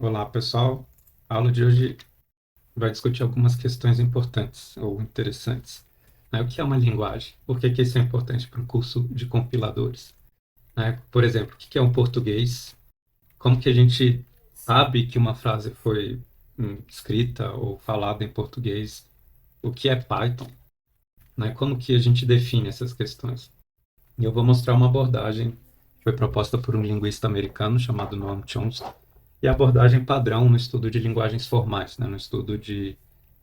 Olá, pessoal. A aula de hoje vai discutir algumas questões importantes ou interessantes. O que é uma linguagem? Por que que isso é importante para um curso de compiladores? Por exemplo, o que é um português? Como que a gente sabe que uma frase foi escrita ou falada em português? O que é Python? Como que a gente define essas questões? E eu vou mostrar uma abordagem que foi proposta por um linguista americano chamado Noam Chomsky, e a abordagem padrão no estudo de linguagens formais, no estudo de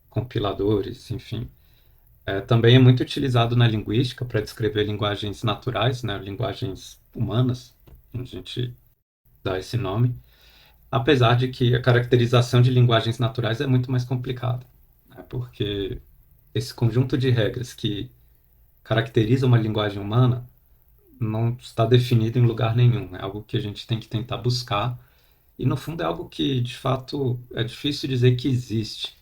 compiladores, enfim. Também é muito utilizado na linguística para descrever linguagens naturais, linguagens humanas, a gente dá esse nome, apesar de que a caracterização de linguagens naturais é muito mais complicada, porque esse conjunto de regras que caracteriza uma linguagem humana não está definido em lugar nenhum, é algo que a gente tem que tentar buscar. E no fundo é algo que, de fato, é difícil dizer que existe,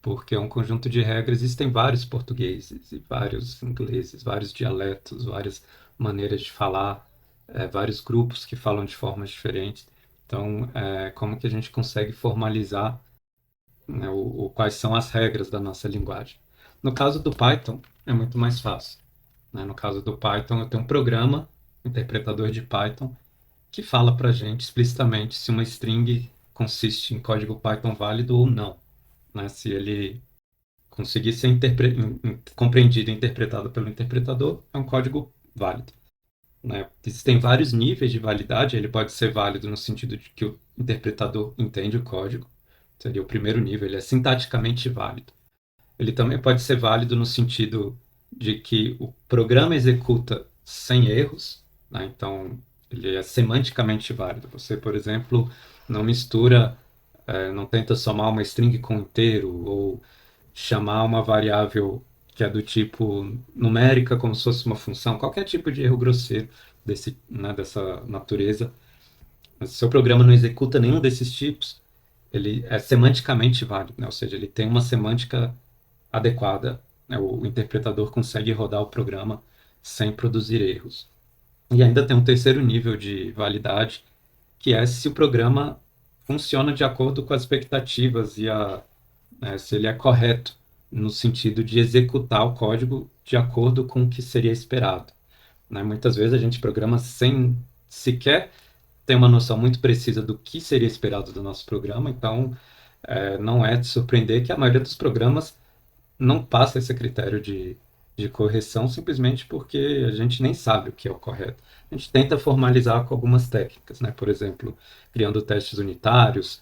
porque é um conjunto de regras, existem vários portugueses e vários ingleses, vários dialetos, várias maneiras de falar, vários grupos que falam de formas diferentes. Então, como que a gente consegue formalizar, né, quais são as regras da nossa linguagem? No caso do Python, é muito mais fácil. No caso do Python, eu tenho um programa, um interpretador de Python, que fala para a gente explicitamente se uma string consiste em código Python válido ou não, Se ele conseguir ser compreendido e interpretado pelo interpretador, é um código válido, Existem vários níveis de validade, ele pode ser válido no sentido de que o interpretador entende o código, seria o primeiro nível, ele é sintaticamente válido. Ele também pode ser válido no sentido de que o programa executa sem erros, Então, ele é semanticamente válido. Você, por exemplo, não mistura, não tenta somar uma string com um inteiro ou chamar uma variável que é do tipo numérica como se fosse uma função, qualquer tipo de erro grosseiro dessa natureza. Mas se o seu programa não executa nenhum desses tipos, ele é semanticamente válido, Ou seja, ele tem uma semântica adequada, O interpretador consegue rodar o programa sem produzir erros. E ainda tem um terceiro nível de validade, que é se o programa funciona de acordo com as expectativas se ele é correto no sentido de executar o código de acordo com o que seria esperado. Muitas vezes a gente programa sem sequer ter uma noção muito precisa do que seria esperado do nosso programa, então não é de surpreender que a maioria dos programas não passa esse critério de correção simplesmente porque a gente nem sabe o que é o correto. A gente tenta formalizar com algumas técnicas, Por exemplo, criando testes unitários,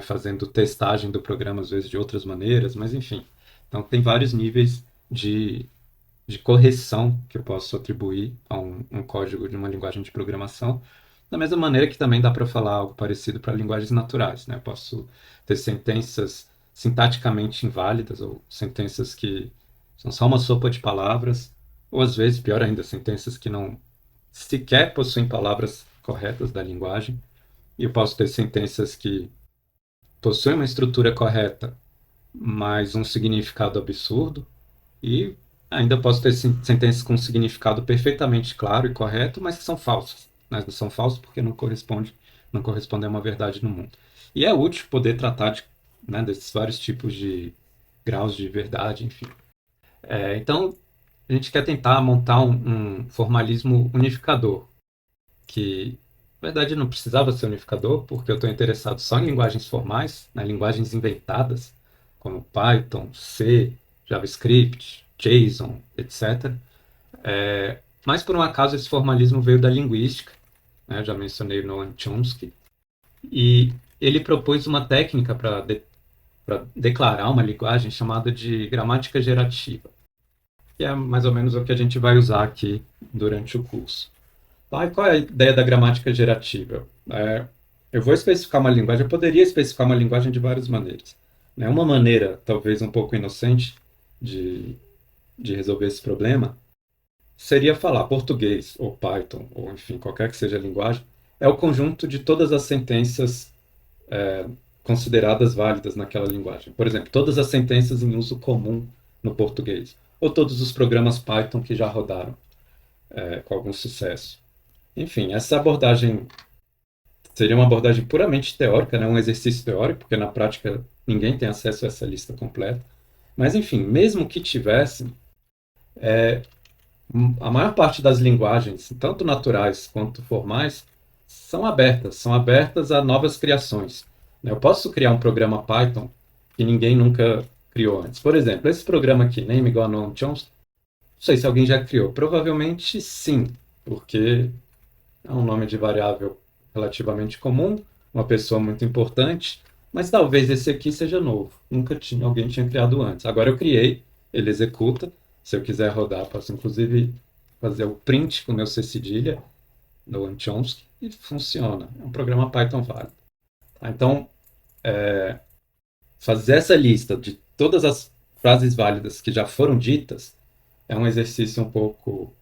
fazendo testagem do programa às vezes de outras maneiras, mas enfim. Então tem vários níveis de correção que eu posso atribuir a um código de uma linguagem de programação, da mesma maneira que também dá para falar algo parecido para linguagens naturais, Eu posso ter sentenças sintaticamente inválidas ou sentenças que são só uma sopa de palavras, ou às vezes, pior ainda, sentenças que não sequer possuem palavras corretas da linguagem. E eu posso ter sentenças que possuem uma estrutura correta, mas um significado absurdo, e ainda posso ter sentenças com um significado perfeitamente claro e correto, mas que são falsas. Não são falsas porque não correspondem a uma verdade no mundo. E é útil poder tratar desses vários tipos de graus de verdade, enfim. Então, a gente quer tentar montar um formalismo unificador, que, na verdade, não precisava ser unificador, porque eu estou interessado só em linguagens formais, linguagens inventadas, como Python, C, JavaScript, JSON, etc. Mas, por um acaso, esse formalismo veio da linguística, já mencionei Noam Chomsky, e ele propôs uma técnica para declarar uma linguagem chamada de gramática gerativa, que é mais ou menos o que a gente vai usar aqui durante o curso. E qual é a ideia da gramática gerativa? Eu vou especificar uma linguagem, eu poderia especificar uma linguagem de várias maneiras. Uma maneira, talvez um pouco inocente, de, de resolver esse problema seria falar português, ou Python, ou enfim, qualquer que seja a linguagem, é o conjunto de todas as sentenças consideradas válidas naquela linguagem. Por exemplo, todas as sentenças em uso comum no português, ou todos os programas Python que já rodaram com algum sucesso. Enfim, essa abordagem seria uma abordagem puramente teórica, né? Um exercício teórico, porque na prática ninguém tem acesso a essa lista completa. Mas, enfim, mesmo que tivesse, a maior parte das linguagens, tanto naturais quanto formais, são abertas a novas criações. Eu posso criar um programa Python que ninguém nunca criou antes. Por exemplo, esse programa aqui, Name igual a Noam Chomsky, não sei se alguém já criou. Provavelmente sim, porque é um nome de variável relativamente comum, uma pessoa muito importante, mas talvez esse aqui seja novo. Nunca tinha, alguém tinha criado antes. Agora eu criei, ele executa. Se eu quiser rodar, posso inclusive fazer o print com o meu C cedilha no Chomsky e funciona. É um programa Python válido. Tá? Então, fazer essa lista de todas as frases válidas que já foram ditas é um exercício um pouco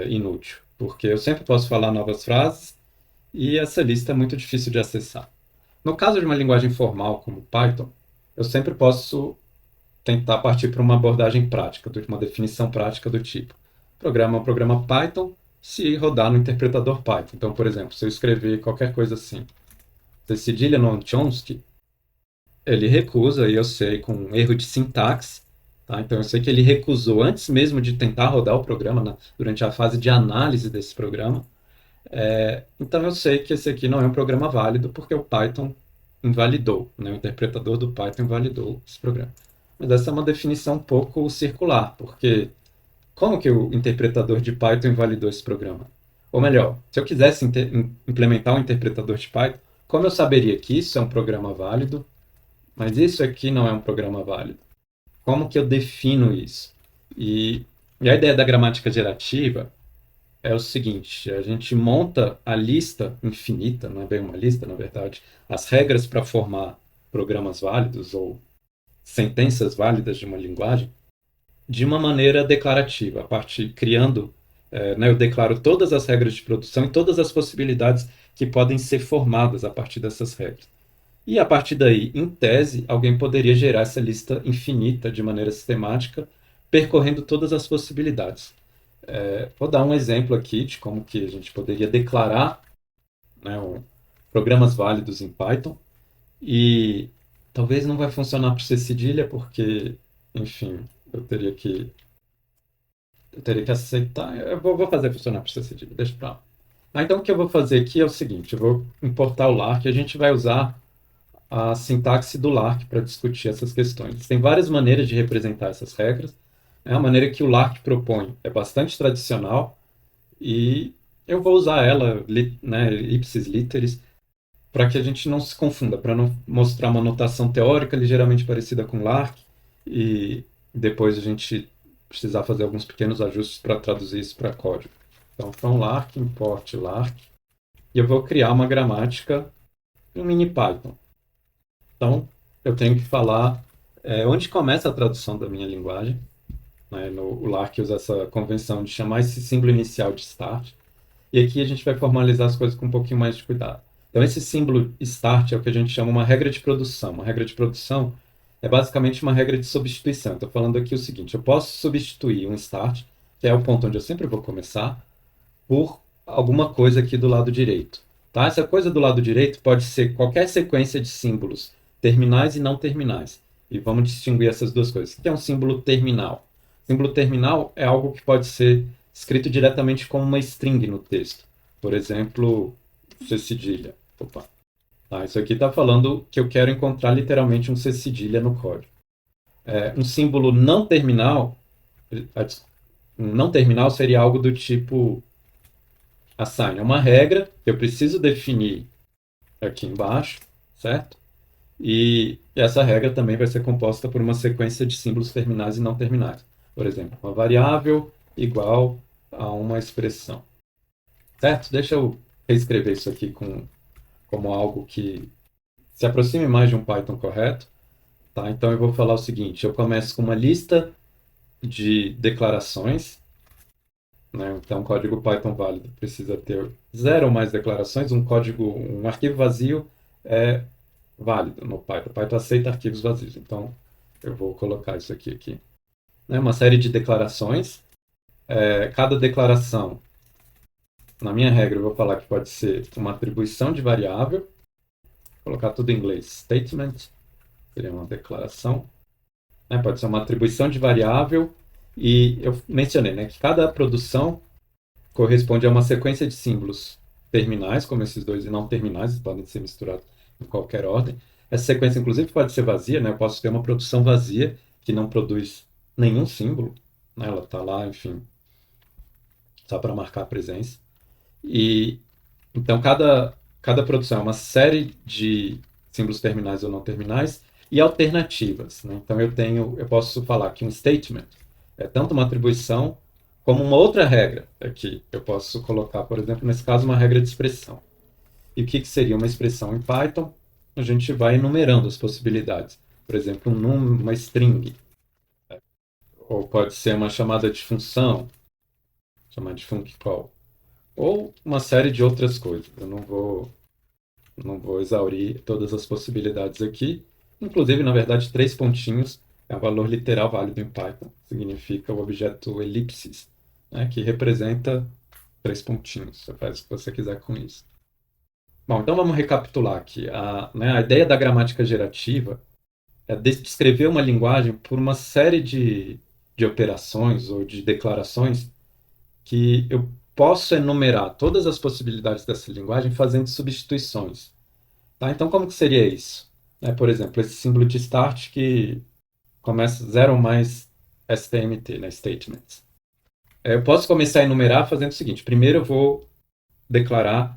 inútil, porque eu sempre posso falar novas frases e essa lista é muito difícil de acessar. No caso de uma linguagem formal como Python, eu sempre posso tentar partir para uma abordagem prática, uma definição prática do tipo programa é um programa Python se rodar no interpretador Python. Então, por exemplo, se eu escrever qualquer coisa assim, cedilha no Chomsky, ele recusa, e eu sei, com um erro de sintaxe, tá? Então eu sei que ele recusou antes mesmo de tentar rodar o programa, durante a fase de análise desse programa. Então eu sei que esse aqui não é um programa válido porque o Python invalidou, né? O interpretador do Python invalidou esse programa. Mas essa é uma definição um pouco circular, porque como que o interpretador de Python invalidou esse programa? Ou melhor, se eu quisesse implementar um interpretador de Python, como eu saberia que isso é um programa válido, mas isso aqui não é um programa válido? Como que eu defino isso? E, e a ideia da gramática gerativa é o seguinte: a gente monta a lista infinita, não é bem uma lista, na verdade, as regras para formar programas válidos ou sentenças válidas de uma linguagem de uma maneira declarativa, a partir criando, né, eu declaro todas as regras de produção e todas as possibilidades que podem ser formadas a partir dessas regras. E a partir daí, em tese, alguém poderia gerar essa lista infinita de maneira sistemática, percorrendo todas as possibilidades. Vou dar um exemplo aqui de como que a gente poderia declarar, né, programas válidos em Python. E talvez não vai funcionar para C cedilha, porque, enfim, eu teria que aceitar. Eu vou fazer funcionar para C cedilha, deixa para lá. Então, o que eu vou fazer aqui é o seguinte: eu vou importar o Lark e a gente vai usar a sintaxe do Lark para discutir essas questões. Tem várias maneiras de representar essas regras. A maneira que o Lark propõe é bastante tradicional e eu vou usar ela, né, ipsis literis, para que a gente não se confunda, para não mostrar uma notação teórica ligeiramente parecida com Lark e depois a gente precisar fazer alguns pequenos ajustes para traduzir isso para código. Então, from Lark, import Lark, e eu vou criar uma gramática em mini Python. Então, eu tenho que falar onde começa a tradução da minha linguagem. Né? O Lark usa essa convenção de chamar esse símbolo inicial de start. E aqui a gente vai formalizar as coisas com um pouquinho mais de cuidado. Então, esse símbolo start é o que a gente chama uma regra de produção. Uma regra de produção é basicamente uma regra de substituição. Estou falando aqui o seguinte: eu posso substituir um start, que é o ponto onde eu sempre vou começar, por alguma coisa aqui do lado direito. Tá? Essa coisa do lado direito pode ser qualquer sequência de símbolos terminais e não terminais. E vamos distinguir essas duas coisas. O que é um símbolo terminal? Símbolo terminal é algo que pode ser escrito diretamente como uma string no texto. Por exemplo, C cedilha. Opa. Tá, isso aqui está falando que eu quero encontrar literalmente um C cedilha no código. Um símbolo não terminal seria algo do tipo assign. É uma regra que eu preciso definir aqui embaixo, certo? E essa regra também vai ser composta por uma sequência de símbolos terminais e não terminais. Por exemplo, uma variável igual a uma expressão. Certo? Deixa eu reescrever isso aqui como algo que se aproxime mais de um Python correto. Tá? Então eu vou falar o seguinte: eu começo com uma lista de declarações. Né? Então, um código Python válido precisa ter 0 ou mais declarações. Um arquivo vazio é válido no Python. O Python aceita arquivos vazios. Então, eu vou colocar isso aqui. Né? Uma série de declarações. Cada declaração na minha regra, eu vou falar que pode ser uma atribuição de variável, vou colocar tudo em inglês. Statement seria uma declaração, né? Pode ser uma atribuição de variável, e eu mencionei, né, que cada produção corresponde a uma sequência de símbolos terminais, como esses dois, e não terminais, podem ser misturados em qualquer ordem. Essa sequência, inclusive, pode ser vazia, né? Eu posso ter uma produção vazia que não produz nenhum símbolo, né? Ela está lá, enfim, só para marcar a presença. E então cada produção é uma série de símbolos terminais ou não terminais e alternativas, né? Então eu posso falar que um statement é tanto uma atribuição como uma outra regra aqui. Eu posso colocar, por exemplo, nesse caso, uma regra de expressão. E o que seria uma expressão em Python? A gente vai enumerando as possibilidades. Por exemplo, uma string, ou pode ser uma chamada de função, chamada de func call, ou uma série de outras coisas. Eu não vou exaurir todas as possibilidades aqui. Inclusive, na verdade, 3 pontinhos é o valor literal válido em Python. Significa o objeto elipsis, né, que representa 3 pontinhos. Você faz o que você quiser com isso. Bom, então vamos recapitular aqui. A ideia da gramática gerativa é descrever uma linguagem por uma série de operações ou de declarações que eu posso enumerar todas as possibilidades dessa linguagem fazendo substituições. Tá? Então, como que seria isso? Por exemplo, esse símbolo de start que começa 0 mais STMT, né, statements. Eu posso começar a enumerar fazendo o seguinte. Primeiro eu vou declarar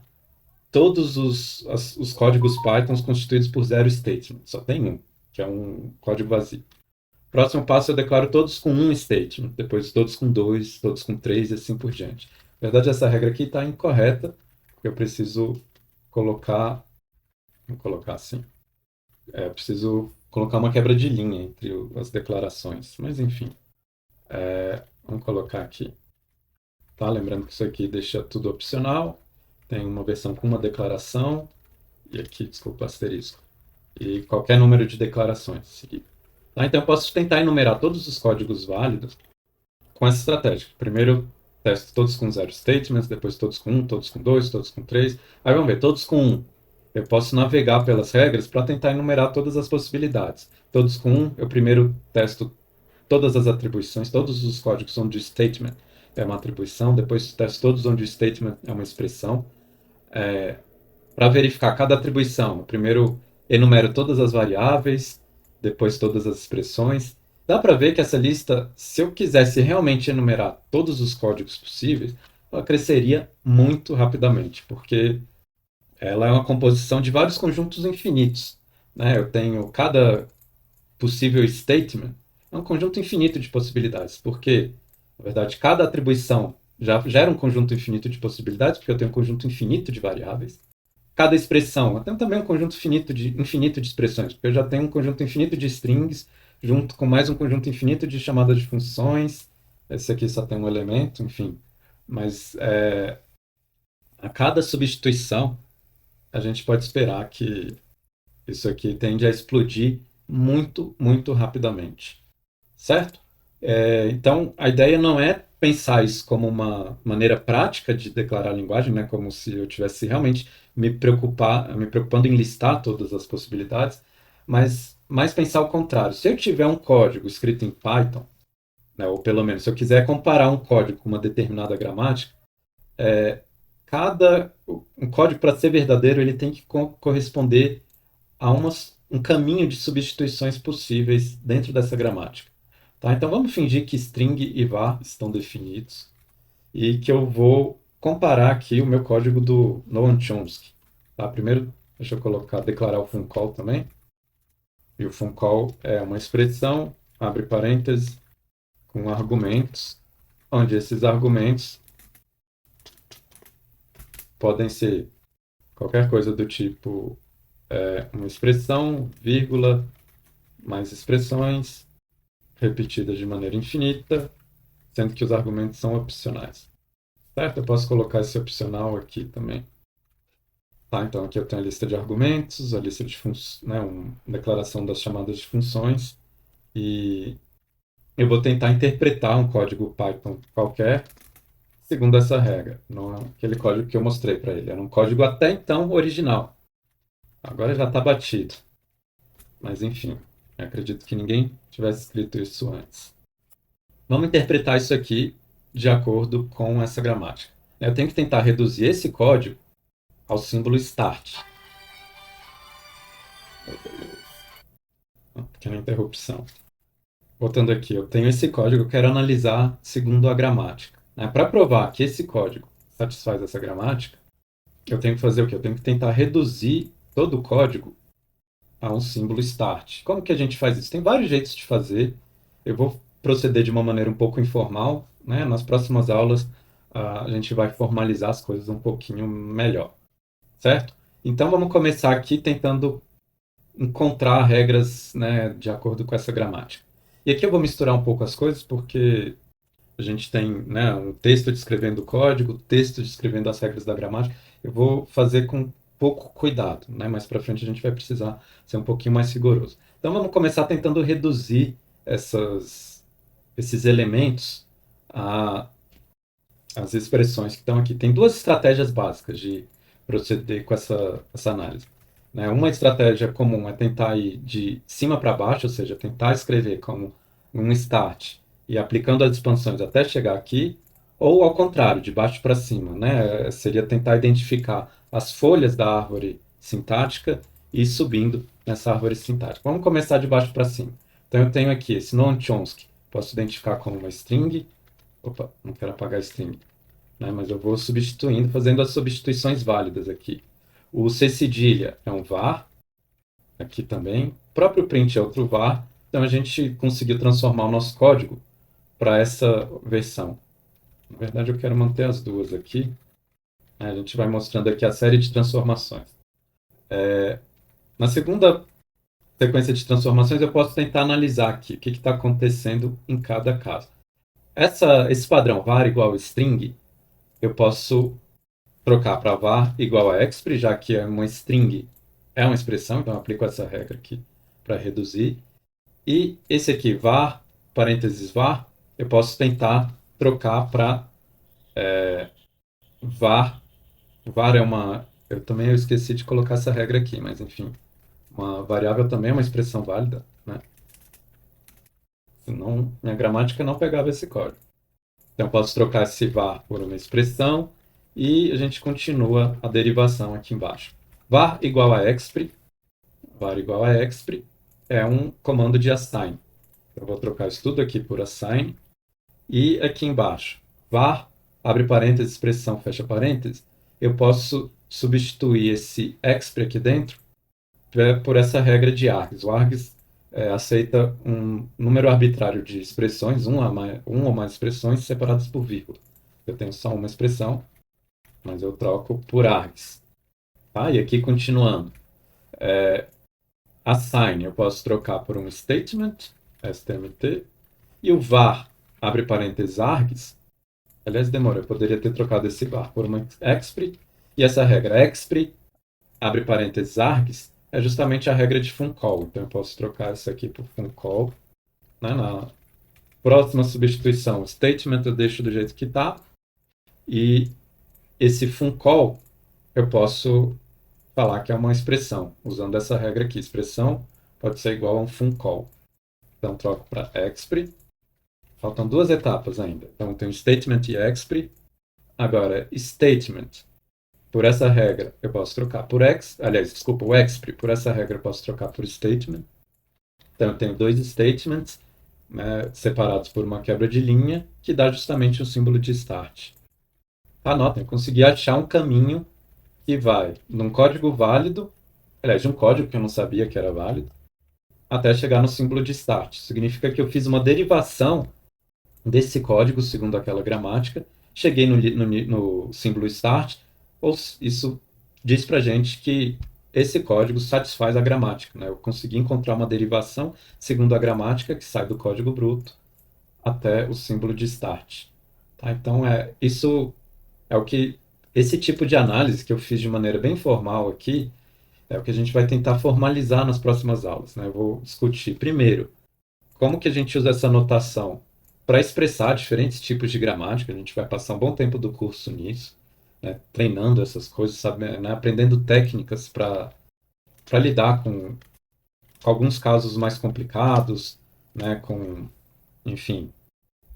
todos os códigos Python constituídos por zero statement. Só tem um, que é um código vazio. Próximo passo, eu declaro todos com um statement, depois todos com dois, todos com três e assim por diante. Na verdade, essa regra aqui está incorreta, porque eu preciso colocar, vou colocar assim, eu preciso colocar uma quebra de linha entre as declarações. Mas, enfim, vamos colocar aqui. Tá? Lembrando que isso aqui deixa tudo opcional. Tem uma versão com uma declaração, e aqui, desculpa, asterisco, e qualquer número de declarações. Tá? Então, eu posso tentar enumerar todos os códigos válidos com essa estratégia. Primeiro eu testo todos com zero statements, depois todos com um, todos com dois, todos com três. Aí vamos ver, todos com um. Eu posso navegar pelas regras para tentar enumerar todas as possibilidades. Todos com um, eu primeiro testo todas as atribuições, todos os códigos onde o statement é uma atribuição, depois testo todos onde o statement é uma expressão. Para verificar cada atribuição, eu primeiro enumero todas as variáveis, depois todas as expressões. Dá para ver que essa lista, se eu quisesse realmente enumerar todos os códigos possíveis, ela cresceria muito rapidamente, porque ela é uma composição de vários conjuntos infinitos, né? Eu tenho cada possível statement, é um conjunto infinito de possibilidades, porque, na verdade, cada atribuição já gera um conjunto infinito de possibilidades, porque eu tenho um conjunto infinito de variáveis. Cada expressão, eu tenho também um conjunto infinito de expressões, porque eu já tenho um conjunto infinito de strings, junto com mais um conjunto infinito de chamadas de funções. Esse aqui só tem um elemento, enfim. Mas a cada substituição, a gente pode esperar que isso aqui tende a explodir muito, muito rapidamente. Certo? Então, a ideia não é pensar isso como uma maneira prática de declarar a linguagem, né? Como se eu tivesse realmente me preocupando em listar todas as possibilidades, mas mais pensar o contrário. Se eu tiver um código escrito em Python, né, ou pelo menos se eu quiser comparar um código com uma determinada gramática, um código para ser verdadeiro ele tem que corresponder a um caminho de substituições possíveis dentro dessa gramática. Tá? Então vamos fingir que string e var estão definidos e que eu vou comparar aqui o meu código do Noam Chomsky. Tá? Primeiro, deixa eu declarar o funcall também. E o funcall é uma expressão, abre parênteses, com argumentos, onde esses argumentos podem ser qualquer coisa do tipo uma expressão, vírgula, mais expressões, repetidas de maneira infinita, sendo que os argumentos são opcionais. Certo? Eu posso colocar esse opcional aqui também. Tá, então aqui eu tenho a lista de argumentos, a lista de né, uma declaração das chamadas de funções, e eu vou tentar interpretar um código Python qualquer, segundo essa regra, aquele código que eu mostrei para ele. Era um código até então original. Agora já está batido. Mas enfim, eu acredito que ninguém tivesse escrito isso antes. Vamos interpretar isso aqui de acordo com essa gramática. Eu tenho que tentar reduzir esse código ao símbolo start. Uma pequena interrupção. Voltando aqui, eu tenho esse código, eu quero analisar segundo a gramática. Para provar que esse código satisfaz essa gramática, eu tenho que fazer o quê? Eu tenho que tentar reduzir todo o código a um símbolo start. Como que a gente faz isso? Tem vários jeitos de fazer. Eu vou proceder de uma maneira um pouco informal, né? Nas próximas aulas, a gente vai formalizar as coisas um pouquinho melhor, certo? Então vamos começar aqui tentando encontrar regras, né, de acordo com essa gramática. E aqui eu vou misturar um pouco as coisas porque a gente tem, né, um texto descrevendo o código, texto descrevendo as regras da gramática. Eu vou fazer com pouco cuidado, né? Mais para frente a gente vai precisar ser um pouquinho mais rigoroso. Então vamos começar tentando reduzir esses elementos a as expressões que estão aqui. Tem duas estratégias básicas de proceder com essa análise. Né? Uma estratégia comum é tentar ir de cima para baixo, ou seja, tentar escrever como um start e aplicando as expansões até chegar aqui, ou ao contrário, de baixo para cima. Né? Seria tentar identificar as folhas da árvore sintática e ir subindo nessa árvore sintática. Vamos começar de baixo para cima. Então eu tenho aqui esse Noam Chomsky, posso identificar como uma string. Opa, não quero apagar string, né? Mas eu vou substituindo, fazendo as substituições válidas aqui. O cedilha é um var, aqui também. O próprio print é outro var. Então a gente conseguiu transformar o nosso código para essa versão. Na verdade, eu quero manter as duas aqui. A gente vai mostrando aqui a série de transformações. Na segunda sequência de transformações, eu posso tentar analisar aqui o que está acontecendo em cada caso. Esse padrão var igual a string, eu posso trocar para var igual a expr, já que é uma string, é uma expressão, então eu aplico essa regra aqui para reduzir. E esse aqui, var, parênteses var, eu posso tentar trocar para var. Var é uma... Eu também esqueci de colocar essa regra aqui, mas enfim. Uma variável também é uma expressão válida, né? Senão, minha gramática não pegava esse código. Então, eu posso trocar esse var por uma expressão e a gente continua a derivação aqui embaixo. Var igual a expr, var igual a expr é um comando de assign. Eu vou trocar isso tudo aqui por assign. E aqui embaixo, var, abre parênteses, expressão, fecha parênteses, eu posso substituir esse expr aqui dentro por essa regra de args. O args aceita um número arbitrário de expressões, um ou mais expressões separadas por vírgula. Eu tenho só uma expressão, mas eu troco por args. Tá? E aqui continuando. Assign eu posso trocar por um statement, stmt, e o var, abre parênteses, args, aliás, demora, eu poderia ter trocado esse var por uma expr, e essa regra expr, abre parênteses, args, é justamente a regra de funcall. Então eu posso trocar isso aqui por funcall. Né? Na próxima substituição, o statement eu deixo do jeito que está, e esse funcall eu posso falar que é uma expressão, usando essa regra aqui. Expressão pode ser igual a um funcall. Então troco para expr. Faltam duas etapas ainda. Então eu tenho statement e expr. Agora, statement. Por essa regra eu posso trocar por o expr, por essa regra eu posso trocar por statement. Então eu tenho dois statements, né, separados por uma quebra de linha, que dá justamente o símbolo de start. Anotem, eu consegui achar um caminho que vai num código válido, aliás, de um código que eu não sabia que era válido, até chegar no símbolo de start. Significa que eu fiz uma derivação desse código, segundo aquela gramática, cheguei no símbolo start, ou isso diz para a gente que esse código satisfaz a gramática. Né? Eu consegui encontrar uma derivação segundo a gramática que sai do código bruto até o símbolo de start. Tá? Então, isso é o que... Esse tipo de análise que eu fiz de maneira bem formal aqui é o que a gente vai tentar formalizar nas próximas aulas. Né? Eu vou discutir, primeiro, como que a gente usa essa notação para expressar diferentes tipos de gramática. A gente vai passar um bom tempo do curso nisso, né, treinando essas coisas, sabe, né, aprendendo técnicas para lidar com alguns casos mais complicados, né, enfim,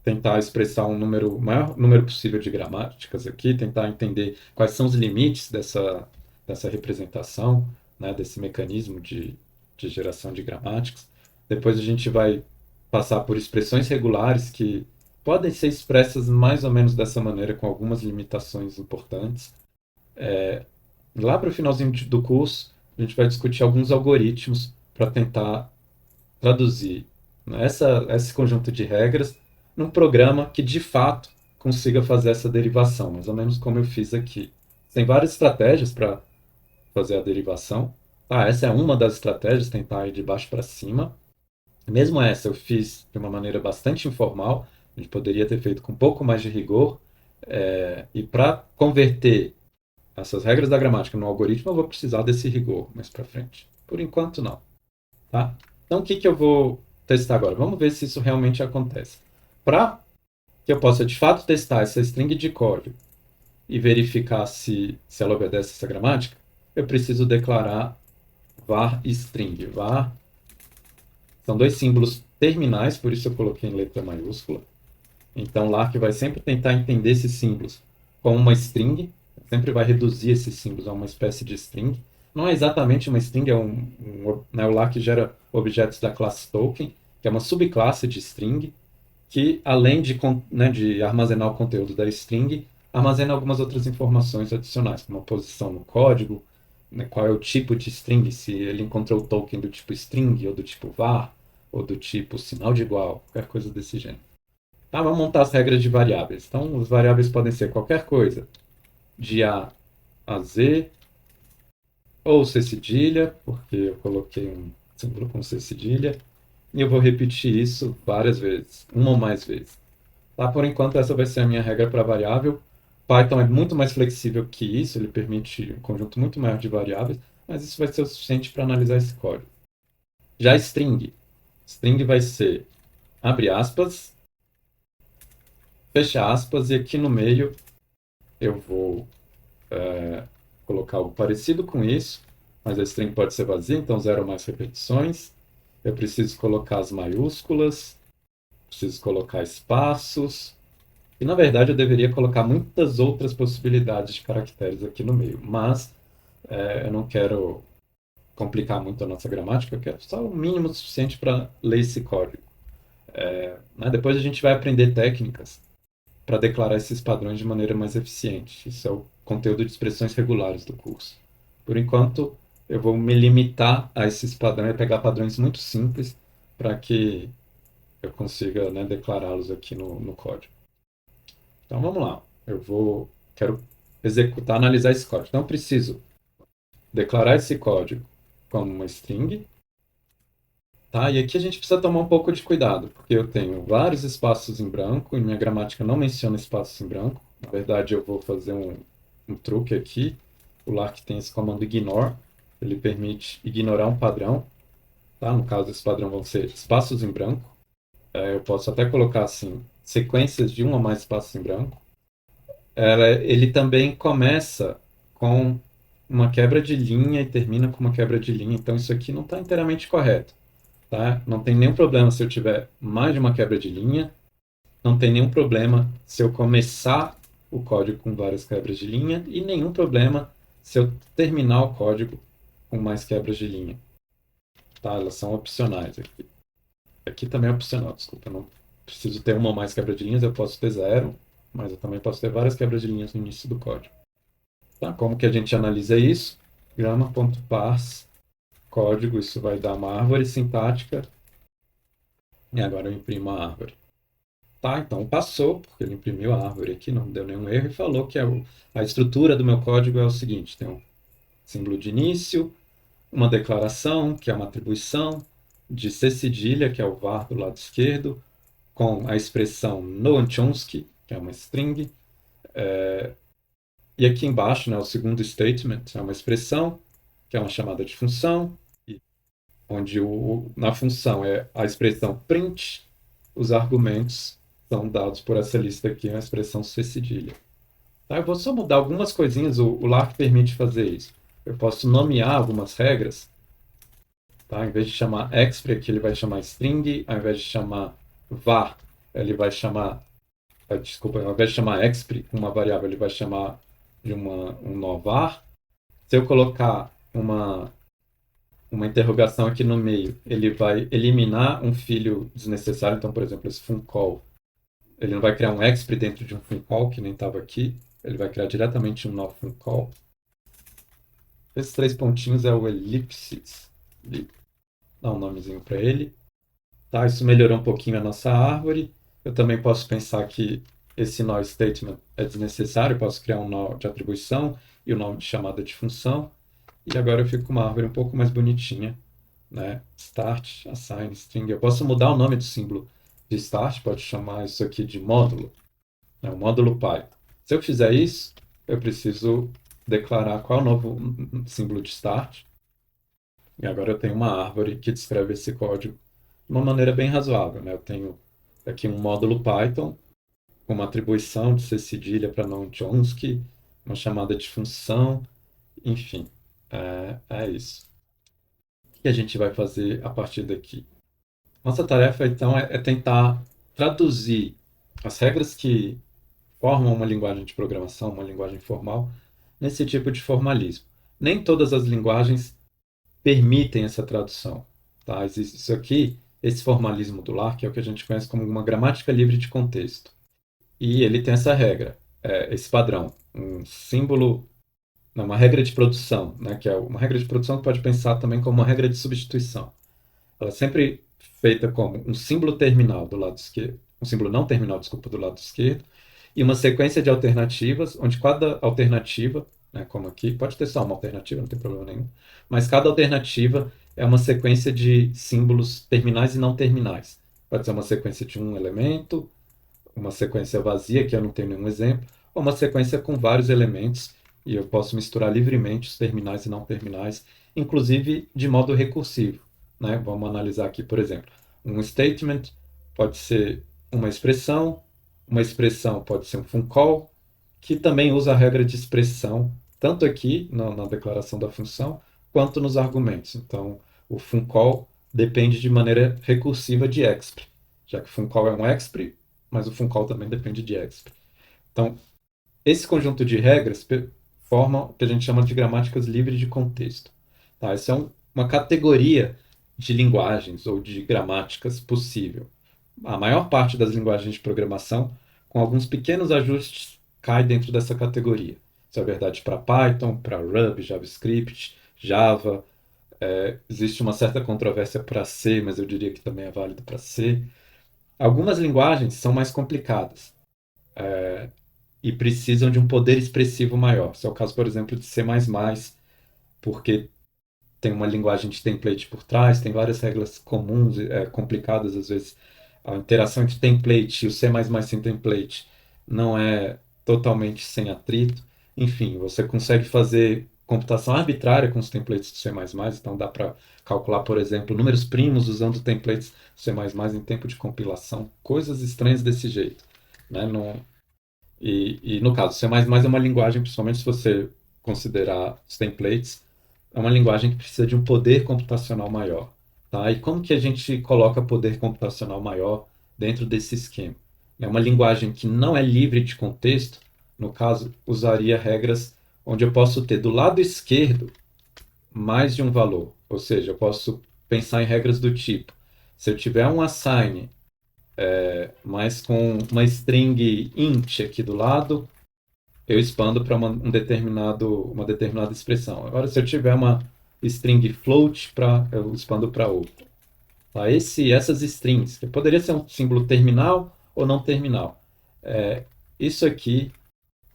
tentar expressar o maior número possível de gramáticas aqui, tentar entender quais são os limites dessa representação, né, desse mecanismo de geração de gramáticas. Depois a gente vai passar por expressões regulares que podem ser expressas mais ou menos dessa maneira, com algumas limitações importantes. Lá para o finalzinho do curso, a gente vai discutir alguns algoritmos para tentar traduzir, né, esse conjunto de regras num programa que de fato consiga fazer essa derivação, mais ou menos como eu fiz aqui. Tem várias estratégias para fazer a derivação. Essa é uma das estratégias, tentar ir de baixo para cima. Mesmo essa eu fiz de uma maneira bastante informal, a gente poderia ter feito com um pouco mais de rigor. E para converter essas regras da gramática no algoritmo, eu vou precisar desse rigor mais para frente. Por enquanto, não. Tá? Então, o que eu vou testar agora? Vamos ver se isso realmente acontece. Para que eu possa, de fato, testar essa string de código e verificar se ela obedece essa gramática, eu preciso declarar var string. Var são dois símbolos terminais, por isso eu coloquei em letra maiúscula. Então, o Lark vai sempre tentar entender esses símbolos como uma string, sempre vai reduzir esses símbolos a uma espécie de string. Não é exatamente uma string, né, o Lark gera objetos da classe token, que é uma subclasse de string, que além né, de armazenar o conteúdo da string, armazena algumas outras informações adicionais, como a posição no código, né, qual é o tipo de string, se ele encontrou o token do tipo string, ou do tipo var, ou do tipo sinal de igual, qualquer coisa desse gênero. Tá, vamos montar as regras de variáveis. Então, os variáveis podem ser qualquer coisa, de A a Z, ou C cedilha, porque eu coloquei um símbolo com C cedilha, e eu vou repetir isso várias vezes, uma ou mais vezes. Tá, por enquanto, essa vai ser a minha regra para variável. Python é muito mais flexível que isso, ele permite um conjunto muito maior de variáveis, mas isso vai ser o suficiente para analisar esse código. Já string vai ser, abre aspas, fecha aspas, e aqui no meio eu vou colocar algo parecido com isso, mas a string pode ser vazia, então zero ou mais repetições. Eu preciso colocar as maiúsculas, preciso colocar espaços, e na verdade eu deveria colocar muitas outras possibilidades de caracteres aqui no meio, mas eu não quero complicar muito a nossa gramática, eu quero só o mínimo suficiente para ler esse código. Né? Depois a gente vai aprender técnicas para declarar esses padrões de maneira mais eficiente. Isso é o conteúdo de expressões regulares do curso. Por enquanto, eu vou me limitar a esses padrões, a pegar padrões muito simples para que eu consiga, né, declará-los aqui no código. Então vamos lá. Quero executar, analisar esse código. Então eu preciso declarar esse código como uma string. Tá? E aqui a gente precisa tomar um pouco de cuidado, porque eu tenho vários espaços em branco e minha gramática não menciona espaços em branco. Na verdade, eu vou fazer um truque aqui. O Lark tem esse comando ignore, ele permite ignorar um padrão. Tá? No caso, esse padrão vão ser espaços em branco. Eu posso até colocar assim, sequências de um ou mais espaços em branco. Ele também começa com uma quebra de linha e termina com uma quebra de linha, então isso aqui não está inteiramente correto. Tá? Não tem nenhum problema se eu tiver mais de uma quebra de linha. Não tem nenhum problema se eu começar o código com várias quebras de linha. E nenhum problema se eu terminar o código com mais quebras de linha. Tá? Elas são opcionais aqui. Aqui também é opcional, desculpa. Eu não preciso ter uma ou mais quebra de linhas. Eu posso ter zero, mas eu também posso ter várias quebras de linhas no início do código. Tá? Como que a gente analisa isso? Grama.parse código, isso vai dar uma árvore sintática. E agora eu imprimo a árvore. Tá, então passou, porque ele imprimiu a árvore aqui, não deu nenhum erro, e falou que a estrutura do meu código é o seguinte: tem um símbolo de início, uma declaração, que é uma atribuição, de C cedilha, que é o var do lado esquerdo, com a expressão Noam Chomsky, que é uma string, e aqui embaixo, né, o segundo statement é uma expressão, que é uma chamada de função, onde na função é a expressão print os argumentos são dados por essa lista aqui, uma expressão C-cedilha. Tá? Eu vou só mudar algumas coisinhas, o LARC permite fazer isso. Eu posso nomear algumas regras, tá? Em vez de chamar expr aqui, ele vai chamar string, ao invés de chamar var, ele vai chamar, desculpa, ao invés de chamar expr, uma variável, ele vai chamar de um nó var. Se eu colocar uma interrogação aqui no meio, ele vai eliminar um filho desnecessário, então, por exemplo, esse funcall, ele não vai criar um expr dentro de um funcall, que nem estava aqui, ele vai criar diretamente um nó funcall. Esses 3 pontinhos é o elipses, dá um nomezinho para ele. Tá, isso melhorou um pouquinho a nossa árvore. Eu também posso pensar que esse nó statement é desnecessário, eu posso criar um nó de atribuição e o nome de chamada de função. E agora eu fico com uma árvore um pouco mais bonitinha, né? Start, assign, string. Eu posso mudar o nome do símbolo de start, pode chamar isso aqui de módulo, né? O módulo Python. Se eu fizer isso, eu preciso declarar qual é o novo símbolo de start. E agora eu tenho uma árvore que descreve esse código de uma maneira bem razoável, né? Eu tenho aqui um módulo Python com uma atribuição de C cedilha para não Chomsky, uma chamada de função, enfim, é isso. O que a gente vai fazer a partir daqui? Nossa tarefa, então, é tentar traduzir as regras que formam uma linguagem de programação, uma linguagem formal, nesse tipo de formalismo. Nem todas as linguagens permitem essa tradução. Tá? Existe isso aqui, esse formalismo do LARC é o que a gente conhece como uma gramática livre de contexto. E ele tem essa regra, esse padrão, um símbolo, não, uma regra de produção, né? Que é uma regra de produção que pode pensar também como uma regra de substituição. Ela é sempre feita como um símbolo terminal do lado esquerdo, um símbolo não terminal, desculpa, do lado esquerdo, e uma sequência de alternativas, onde cada alternativa, né, como aqui, pode ter só uma alternativa, não tem problema nenhum, mas cada alternativa é uma sequência de símbolos terminais e não terminais. Pode ser uma sequência de um elemento, uma sequência vazia, que eu não tenho nenhum exemplo, ou uma sequência com vários elementos, e eu posso misturar livremente os terminais e não terminais, inclusive de modo recursivo, né? Vamos analisar aqui, por exemplo, um statement pode ser uma expressão pode ser um funcall, que também usa a regra de expressão, tanto aqui na declaração da função, quanto nos argumentos. Então, o funcall depende de maneira recursiva de expr, já que funcall é um expr, mas o funcall também depende de expr. Então, esse conjunto de regras forma o que a gente chama de gramáticas livres de contexto. Tá? Essa é uma categoria de linguagens ou de gramáticas possível. A maior parte das linguagens de programação, com alguns pequenos ajustes, cai dentro dessa categoria. Isso é verdade para Python, para Ruby, JavaScript, Java. Existe uma certa controvérsia para C, mas eu diria que também é válido para C. Algumas linguagens são mais complicadas e precisam de um poder expressivo maior. Esse é o caso, por exemplo, de C++, porque tem uma linguagem de template por trás, tem várias regras comuns, complicadas às vezes. A interação entre template e o C++ sem template não é totalmente sem atrito. Enfim, você consegue fazer computação arbitrária com os templates do C++, então dá para calcular, por exemplo, números primos usando templates do C++ em tempo de compilação, coisas estranhas desse jeito, né? Não, e no caso, C++ é uma linguagem, principalmente se você considerar os templates, é uma linguagem que precisa de um poder computacional maior. Tá? E como que a gente coloca poder computacional maior dentro desse esquema? É uma linguagem que não é livre de contexto, no caso, usaria regras onde eu posso ter do lado esquerdo mais de um valor. Ou seja, eu posso pensar em regras do tipo, se eu tiver um assign mas com uma string int aqui do lado, eu expando para uma determinada expressão. Agora, se eu tiver uma string float, eu expando para outra. Tá? Essas strings, que poderia ser um símbolo terminal ou não terminal. Isso aqui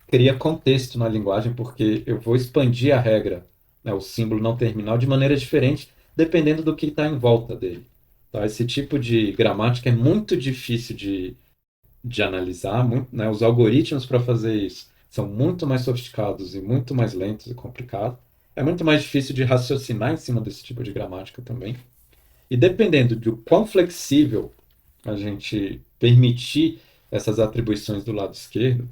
cria contexto na linguagem, porque eu vou expandir a regra, né, o símbolo não terminal, de maneira diferente, dependendo do que está em volta dele. Tá? Esse tipo de gramática é muito difícil de analisar, muito, né? Os algoritmos para fazer isso são muito mais sofisticados e muito mais lentos e complicados. É muito mais difícil de raciocinar em cima desse tipo de gramática também. E dependendo de quão flexível a gente permitir essas atribuições do lado esquerdo,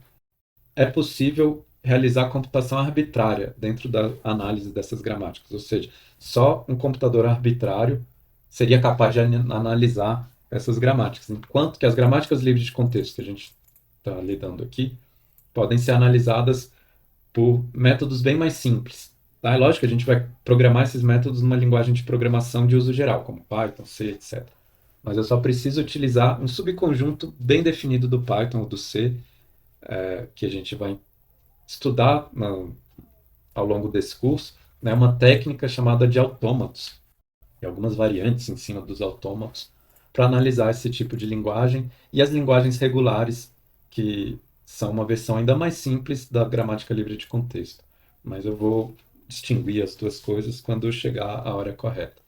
é possível realizar computação arbitrária dentro da análise dessas gramáticas. Ou seja, só um computador arbitrário seria capaz de analisar essas gramáticas, enquanto que as gramáticas livres de contexto que a gente está lidando aqui podem ser analisadas por métodos bem mais simples. Tá? É lógico que a gente vai programar esses métodos numa linguagem de programação de uso geral, como Python, C, etc. Mas eu só preciso utilizar um subconjunto bem definido do Python ou do C, que a gente vai estudar ao longo desse curso, né, uma técnica chamada de autômatos, e algumas variantes em cima dos autômatos, para analisar esse tipo de linguagem e as linguagens regulares, que são uma versão ainda mais simples da gramática livre de contexto. Mas eu vou distinguir as duas coisas quando chegar a hora correta.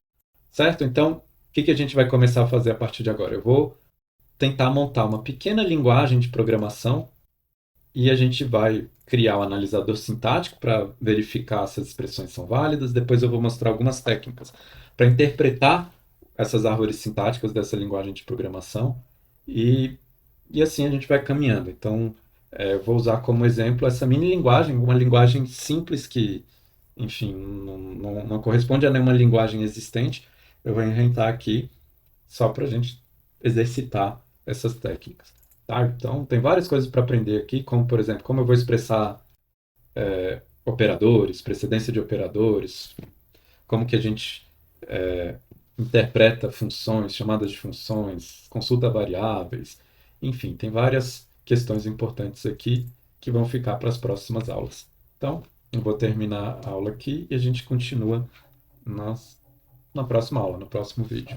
Certo? Então, o que a gente vai começar a fazer a partir de agora? Eu vou tentar montar uma pequena linguagem de programação e a gente vai criar o analisador sintático para verificar se as expressões são válidas. Depois eu vou mostrar algumas técnicas para interpretar essas árvores sintáticas dessa linguagem de programação e, e assim a gente vai caminhando. Então, eu vou usar como exemplo essa mini linguagem, uma linguagem simples que, enfim, não corresponde a nenhuma linguagem existente. Eu vou inventar aqui só para a gente exercitar essas técnicas. Tá? Então, tem várias coisas para aprender aqui, como, por exemplo, como eu vou expressar operadores, precedência de operadores, como que a gente interpreta funções, chamadas de funções, consulta variáveis, enfim, tem várias questões importantes aqui que vão ficar para as próximas aulas. Então, eu vou terminar a aula aqui e a gente continua na próxima aula, no próximo vídeo.